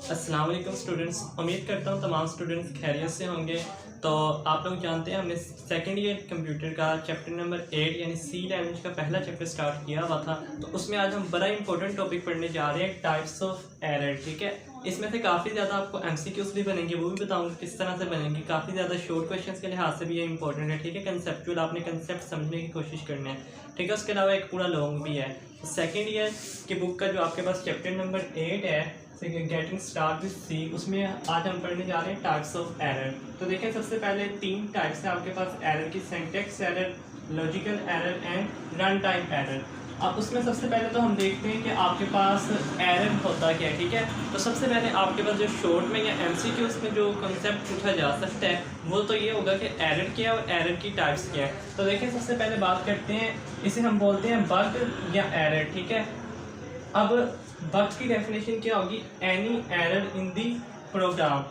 अस्सलाम वालेकुम स्टूडेंट्स, उम्मीद करता हूँ तमाम स्टूडेंट्स खैरियत से होंगे। तो आप लोग जानते हैं हमने सेकेंड ईयर कंप्यूटर का चैप्टर नंबर 8 यानी सी लैंग्वेज का पहला चैप्टर स्टार्ट किया हुआ था। तो उसमें आज हम बड़ा इंपॉर्टेंट टॉपिक पढ़ने जा रहे हैं, टाइप्स ऑफ एरर। ठीक है, इसमें से काफ़ी ज़्यादा आपको एमसीक्यूज भी बनेंगे, वो भी बताऊँगा किस तरह से बनेंगे। काफ़ी ज़्यादा शॉर्ट क्वेश्चन के लिहाज से भी ये इंपॉर्टेंट है। ठीक है, कंसेप्चुअल आपने कंसेप्ट समझने की कोशिश करनी है। ठीक है, उसके अलावा एक पूरा लॉन्ग भी है। सेकेंड ईयर की बुक का जो आपके पास चैप्टर नंबर 8 है, गेटिंग स्टार्ट विद सी, उसमें आज हम पढ़ने जा रहे हैं टाइप्स ऑफ एरर। तो देखें, सबसे पहले 3 टाइप्स है आपके पास एरर की: syntax error, logical error and run time error. अब उसमें सबसे पहले तो हम देखते हैं कि आपके पास एरर होता क्या है। ठीक है, तो सबसे पहले आपके पास जो शॉर्ट में या एमसीक्यूज में जो कॉन्सेप्ट पूछा जा सकता है वो तो ये होगा कि एरर क्या है और एरर की टाइप्स क्या है। तो देखिए, सबसे पहले बात करते हैं, इसे हम बोलते हैं बग या एरर। ठीक है, अब बग की डेफिनेशन क्या होगी? Any error in the program.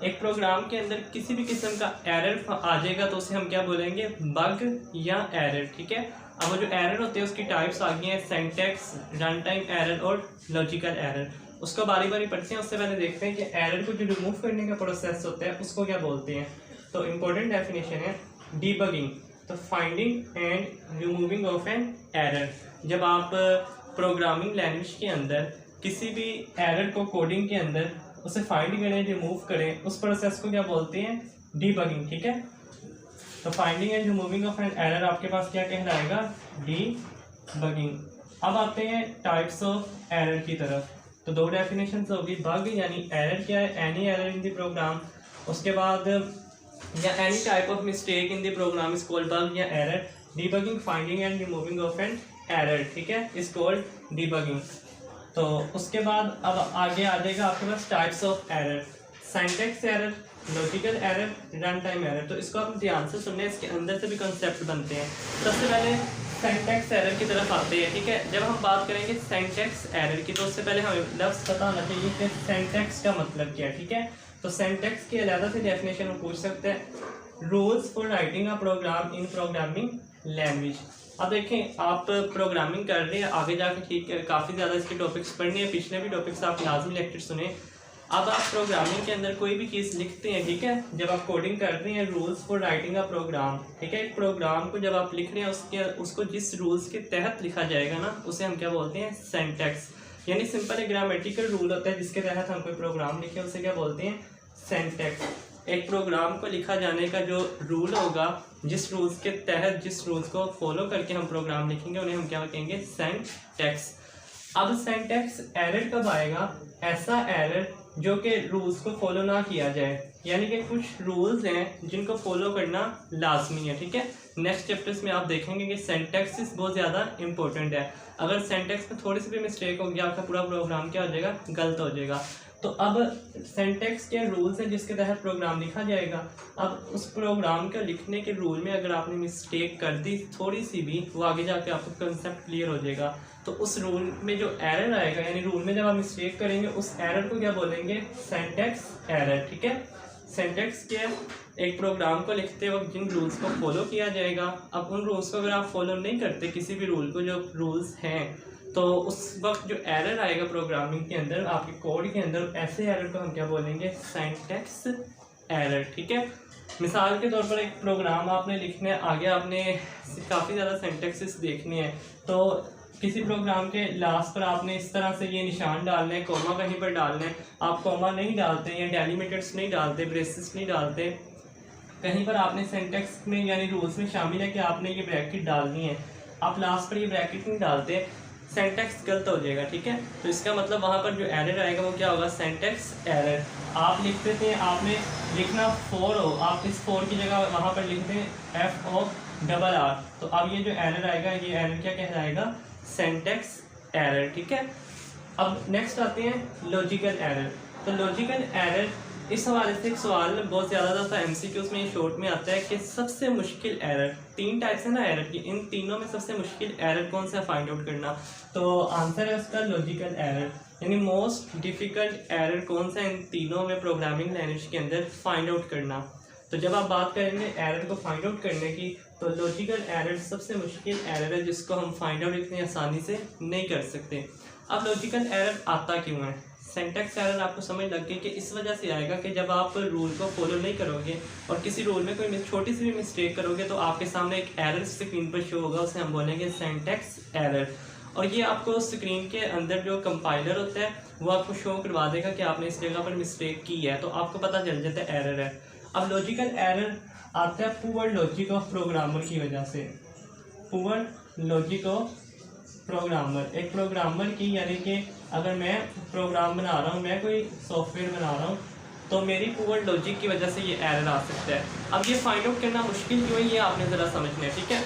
एक प्रोग्राम के अंदर किसी भी किस्म का एरर आ जाएगा तो उसे हम क्या बोलेंगे? बग या एरर। ठीक है, अब वो जो एरर होते हैं उसकी टाइप्स आ गई हैं: सिंटैक्स, रन टाइम एरर और लॉजिकल एरर। उसको बारी बारी पढ़ते हैं। उससे पहले देखते हैं कि एरर को जो रिमूव करने का प्रोसेस होता है उसको क्या बोलते हैं। तो इम्पोर्टेंट डेफिनेशन है डीबगिंग, तो finding and removing of an error. जब आप प्रोग्रामिंग लैंग्वेज के अंदर किसी भी एरर को कोडिंग के अंदर उसे फाइंड करें, रिमूव करें, उस प्रोसेस को क्या बोलते हैं? डीबगिंग। ठीक है, तो finding and removing of an error आपके पास क्या कहलाएगा? डीबगिंग। अब आते हैं टाइप्स ऑफ एरर की तरफ। तो 2 डेफिनेशंस होगी। बग यानी एरर क्या है? Any error in the program. उसके बाद या any type of mistake in the program is called bug या error. Debugging, finding and removing of an error, ठीक है, इज कॉल्ड डीबगिंग। तो उसके बाद अब आगे आ जाएगा आपके पास types of error: syntax error, logical error, run time error. तो इसको आप ध्यान से सुनने, इसके अंदर से भी कंसेप्ट बनते हैं। सबसे पहले सिंटैक्स एरर की तरफ आते हैं। ठीक है, जब हम बात करेंगे सिंटैक्स एरर की तो उससे पहले हमें लफ्ज़ पता होना चाहिए कि सिंटैक्स का मतलब क्या है। ठीक है, तो सिंटैक्स की अलग से डेफिनेशन हम पूछ सकते हैं: rules for writing a program in programming language. अब देखें, आप प्रोग्रामिंग कर रहे हैं, आगे जाके ठीक है काफ़ी ज़्यादा इसके टॉपिक्स पढ़ने हैं, पिछले भी टॉपिक्स आप लाजमी लेक्चर सुने। अब आप प्रोग्रामिंग के अंदर कोई भी चीज़ लिखते हैं, ठीक है, जब आप कोडिंग कर रहे हैं, rules for writing a program. ठीक है, एक प्रोग्राम को जब आप लिख रहे हैं उसको जिस रूल्स के तहत लिखा जाएगा ना, उसे हम क्या बोलते हैं? सिंटैक्स। यानी सिंपल एक ग्रामेटिकल रूल होता है जिसके तहत हम कोई प्रोग्राम लिखे, उसे क्या बोलते हैं? सिंटैक्स। एक प्रोग्राम को लिखा जाने का जो रूल होगा, जिस रूल्स के तहत, जिस रूल्स को फॉलो करके हम प्रोग्राम लिखेंगे, उन्हें हम क्या कहेंगे? सिंटैक्स। अब सिंटैक्स एरर कब आएगा? ऐसा एरर जो कि रूल्स को फॉलो ना किया जाए, यानी कि कुछ रूल्स हैं जिनको फॉलो करना लाजमी है। ठीक है, नेक्स्ट चैप्टर्स में आप देखेंगे कि सिंटैक्स बहुत ज़्यादा इंपॉर्टेंट है। अगर सिंटैक्स में थोड़ी सी भी मिस्टेक होगी, आपका पूरा प्रोग्राम क्या हो जाएगा? गलत हो जाएगा। तो अब सिंटैक्स के रूल्स हैं जिसके तहत प्रोग्राम लिखा जाएगा। अब उस प्रोग्राम के लिखने के रूल में अगर आपने मिस्टेक कर दी थोड़ी सी भी, वो आगे जाके आपको कंसेप्ट क्लियर हो जाएगा। तो उस रूल में जो एरर आएगा, यानी रूल में जब आप मिस्टेक करेंगे, उस एरर को क्या बोलेंगे? Syntax error. ठीक है, सिंटैक्स क्या? एक प्रोग्राम को लिखते वक्त जिन रूल्स को फॉलो किया जाएगा, अब उन रूल्स को अगर आप फॉलो नहीं करते, किसी भी रूल को, जो रूल्स हैं, तो उस वक्त जो एरर आएगा प्रोग्रामिंग के अंदर, आपके कोड के अंदर, ऐसे एरर को हम क्या बोलेंगे? Syntax error. ठीक है, मिसाल के तौर पर एक प्रोग्राम आपने लिखना है, आगे आपने काफ़ी ज़्यादा सिंटैक्सेस देखने हैं। तो किसी प्रोग्राम के लास्ट पर आपने इस तरह से ये निशान डालना है, कोमा कहीं पर डालना है, आप कोमा नहीं डालते या डेलिमिटर्स नहीं डालते, ब्रेसेस नहीं डालते, कहीं पर आपने सिंटैक्स में यानी रूल्स में शामिल है कि आपने ये ब्रैकेट डालनी है, आप लास्ट पर ये ब्रैकेट नहीं डालते, सिंटैक्स गलत हो जाएगा। ठीक है, तो इसका मतलब वहाँ पर जो एरर आएगा वो क्या होगा? Syntax error. आप लिखते थे, आपने लिखना 4 हो, आप इस 4 की जगह वहाँ पर लिखते हैं FORR। तो अब ये जो एरर आएगा, ये एरर क्या कहलाएगा? Syntax error. ठीक है, अब नेक्स्ट आते हैं लॉजिकल एरर। तो लॉजिकल एरर, इस हवाले से एक सवाल बहुत ज़्यादा दफ़ा एमसीक्यूज़ में शॉर्ट में आता है कि सबसे मुश्किल एरर, 3 टाइप्स है ना एरर की, इन तीनों में सबसे मुश्किल एरर कौन सा फाइंड आउट करना? तो आंसर है उसका लॉजिकल एरर। यानी मोस्ट डिफ़िकल्ट एरर कौन सा इन तीनों में प्रोग्रामिंग लैंग्वेज के अंदर फाइंड आउट करना। तो जब आप बात करेंगे एरर को फाइंड आउट करने की, तो लॉजिकल एरर सबसे मुश्किल एरर है जिसको हम फाइंड आउट इतनी आसानी से नहीं कर सकते। अब लॉजिकल एरर आता क्यों है? सिंटैक्स एरर आपको समझ लग गई कि इस वजह से आएगा कि जब आप रूल को फॉलो नहीं करोगे और किसी रूल में कोई छोटी सी भी मिस्टेक करोगे तो आपके सामने एक एरर स्क्रीन पर शो होगा, उसे हम बोलेंगे सिंटैक्स एरर। और ये आपको स्क्रीन के अंदर जो कंपाइलर होता है वो आपको शो करवा देगा कि आपने इस जगह पर मिस्टेक की है, तो आपको पता चल जाता है एरर है। अब लॉजिकल एरर आता है पुअर लॉजिक ऑफ प्रोग्रामर की वजह से। पुअर लॉजिक ऑफ प्रोग्रामर, एक प्रोग्रामर की, यानी कि अगर मैं प्रोग्राम बना रहा हूँ, मैं कोई सॉफ्टवेयर बना रहा हूँ, तो मेरी पुअर लॉजिक की वजह से ये एरर आ सकता है। अब ये फाइंड आउट करना मुश्किल क्यों है ये आपने ज़रा समझना है, ठीक है।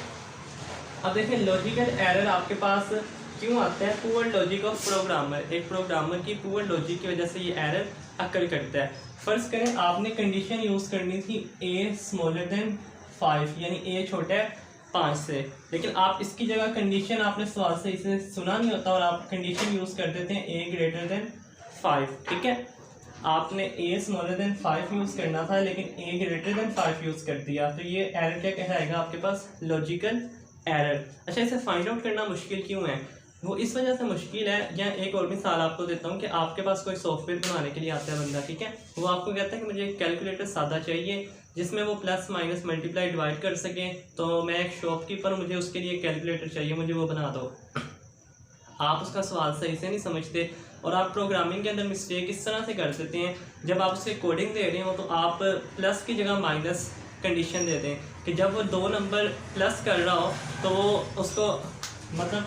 अब देखिए लॉजिकल एरर आपके पास क्यों आता है, पुअर लॉजिक ऑफ प्रोग्रामर, एक प्रोग्रामर की पुअर लॉजिक की वजह से ये एरर अकर करता है। फर्ज करें आपने कंडीशन यूज़ करनी थी a स्मॉलर देन 5, यानी a छोटा है 5 से, लेकिन आप इसकी जगह कंडीशन आपने सवाल से इसे सुना नहीं होता और आप कंडीशन यूज़ कर देते हैं a ग्रेटर देन 5, ठीक है। आपने a स्मॉलर देन 5 यूज़ करना था लेकिन a ग्रेटर देन 5 यूज़ कर दिया, तो ये एरर क्या कहलाएगा आपके पास, लॉजिकल एरर। अच्छा, इसे फाइंड आउट करना मुश्किल क्यों है, वो इस वजह से मुश्किल है, या एक और मिसाल आपको देता हूँ कि आपके पास कोई सॉफ्टवेयर बनाने के लिए आता है बंदा, ठीक है। वो आपको कहता है कि मुझे एक कैलकुलेटर सादा चाहिए जिसमें वो प्लस माइनस मल्टीप्लाई डिवाइड कर सकें, तो मैं एक शॉपकीपर, मुझे उसके लिए कैलकुलेटर चाहिए, मुझे वो बना दो। आप उसका सवाल सही से नहीं समझते और आप प्रोग्रामिंग के अंदर मिस्टेक इस तरह से कर देते हैं, जब आप उससे कोडिंग दे रहे हो तो आप प्लस की जगह माइनस कंडीशन देते हैं कि जब वो 2 नंबर प्लस कर रहा हो तो वो उसको मतलब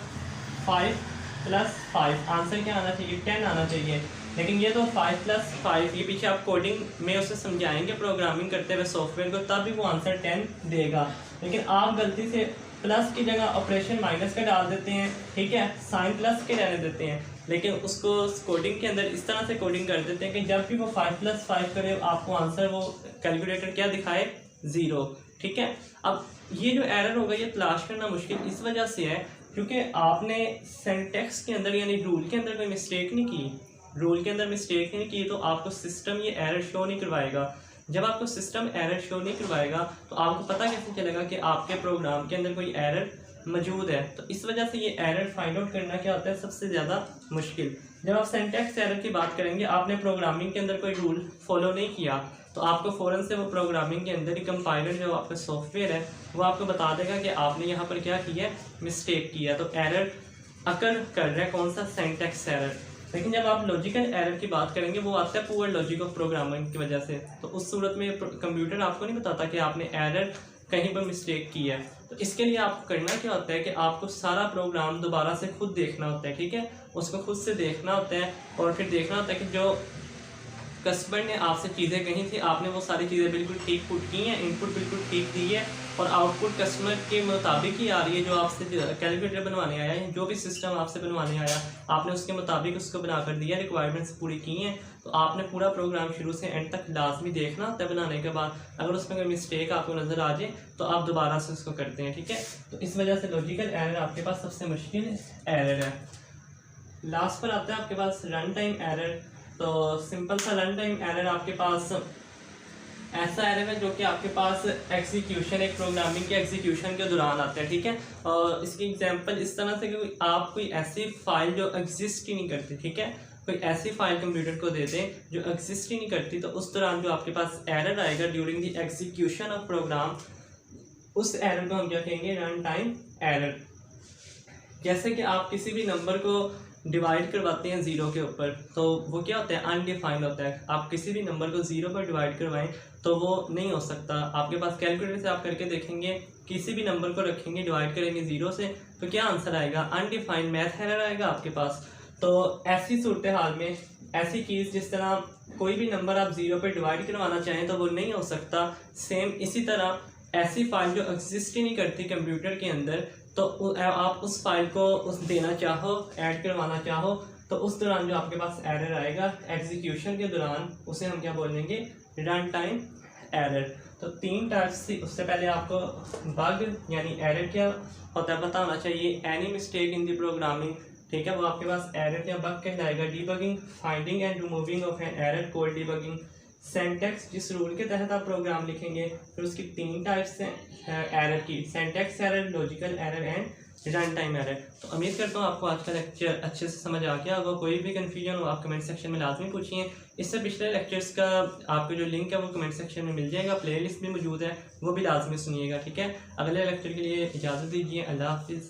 5 + 5 आंसर क्या आना चाहिए, 10 आना चाहिए, लेकिन ये तो 5 + 5, ये पीछे आप कोडिंग में उसे समझाएंगे प्रोग्रामिंग करते हुए सॉफ्टवेयर को, तब भी वो आंसर 10 देगा। लेकिन आप गलती से प्लस की जगह ऑपरेशन माइनस का डाल देते हैं, ठीक है, साइन प्लस के रहने देते हैं, लेकिन उसको कोडिंग के अंदर इस तरह से कोडिंग कर देते हैं कि जब भी वो 5 + 5 करे आपको आंसर वो कैलकुलेटर क्या दिखाए, 0, ठीक है। अब ये जो एरर होगा ये तलाश करना मुश्किल इस वजह से है क्योंकि आपने सिंटैक्स के अंदर यानी रूल के अंदर कोई मिस्टेक नहीं की, रूल के अंदर मिस्टेक नहीं की तो आपको सिस्टम ये एरर शो नहीं करवाएगा। जब आपको सिस्टम एरर शो नहीं करवाएगा तो आपको पता कैसे चलेगा कि आपके प्रोग्राम के अंदर कोई एरर मौजूद है। तो इस वजह से ये एरर फाइंड आउट करना क्या होता है सबसे ज़्यादा मुश्किल। जब आप सिंटैक्स एरर की बात करेंगे, आपने प्रोग्रामिंग के अंदर कोई रूल फॉलो नहीं किया तो आपको फ़ौरन से वो प्रोग्रामिंग के अंदर ही कंपाइलर जो आपका सॉफ्टवेयर है वो आपको बता देगा कि आपने यहाँ पर क्या किया है, मिस्टेक किया, तो एरर अकर कर रहा है कौन सा, सिंटैक्स एरर। लेकिन जब आप लॉजिकल एरर की बात करेंगे वो आता है पुअर लॉजिक ऑफ प्रोग्रामिंग की वजह से, तो उस सूरत में कंप्यूटर आपको नहीं बताता कि आपने एरर कहीं पर मिस्टेक की है। तो इसके लिए आपको करना क्या होता है कि आपको सारा प्रोग्राम दोबारा से खुद देखना होता है, ठीक है, उसको खुद से देखना होता है और फिर देखना होता है कि जो कस्टमर ने आपसे चीज़ें कही थी आपने वो सारी चीज़ें बिल्कुल ठीक पुट की हैं, इनपुट बिल्कुल ठीक दी है और आउटपुट कस्टमर के मुताबिक ही आ रही है। जो आपसे कैलकुलेटर बनवाने आया है, जो भी सिस्टम आपसे बनवाने आया आपने उसके मुताबिक उसको बना कर दिया, रिक्वायरमेंट्स पूरी की हैं, तो आपने पूरा प्रोग्राम शुरू से एंड तक लाजमी देखना होता है बनाने के बाद। अगर उसमें कोई मिस्टेक आपको नज़र आ जाए तो आप दोबारा से उसको करते हैं, ठीक है। तो इस वजह से लॉजिकल एरर आपके पास सबसे मुश्किल एरर है। लास्ट पर आता है आपके पास रन टाइम एरर। तो सिंपल सा रन टाइम एरर आपके पास ऐसा एरर है जो कि आपके पास एग्जीक्यूशन, एक प्रोग्रामिंग के एग्जीक्यूशन के दौरान आता है, ठीक है। और इसकी एग्जांपल इस तरह से कि आप कोई ऐसी फाइल जो एग्जिस्ट ही नहीं करती, ठीक है, कोई ऐसी फाइल कंप्यूटर को दे दें जो एग्जिस्ट ही नहीं करती, तो उस दौरान जो आपके पास एरर आएगा during the execution of program, उस एरर को हम क्या कहेंगे, रन टाइम एरर। जैसे कि आप किसी भी नंबर को डिवाइड करवाते हैं 0 के ऊपर, तो वो क्या होता है, अनडिफाइंड होता है। आप किसी भी नंबर को 0 पर डिवाइड करवाएं तो वो नहीं हो सकता। आपके पास कैलकुलेटर से आप करके देखेंगे, किसी भी नंबर को रखेंगे डिवाइड करेंगे 0 से तो क्या आंसर आएगा, अनडिफाइंड मैथ एरर आएगा आपके पास। तो ऐसी सूरत हाल में ऐसी चीज़ जिस तरह कोई भी नंबर आप 0 पर डिवाइड करवाना चाहें तो वो नहीं हो सकता। सेम इसी तरह ऐसी फाइल जो एग्जिस्ट ही नहीं करती कंप्यूटर के अंदर, तो आप उस फाइल को उस देना चाहो, ऐड करवाना चाहो, तो उस दौरान जो आपके पास एरर आएगा एग्जीक्यूशन के दौरान, उसे हम क्या बोलेंगे, रन टाइम एरर। तो 3 टाइप्स थी। उससे पहले आपको बग यानी एरर क्या होता है पता होना चाहिए, any mistake in the programming, ठीक है, वो आपके पास एरर या बग कहलाएगा। Debugging, finding and removing of an error code debugging. Syntax, जिस रूल के तहत आप प्रोग्राम लिखेंगे, फिर उसकी 3 टाइप्स हैं एरर की, syntax error, logical error and run time error. तो उम्मीद करता हूँ आपको आज का लेक्चर अच्छे से समझ आ गया होगा। कोई भी कन्फ्यूजन हो आप कमेंट सेक्शन में लाजमी पूछिए। इससे पिछले लेक्चर्स का आपको जो लिंक है वो कमेंट सेक्शन में मिल जाएगा, प्लेलिस्ट भी मौजूद है, वो भी लाजमी सुनिएगा। ठीक है, अगले लेक्चर के लिए इजाज़त दीजिए। अल्लाह हाफिज़।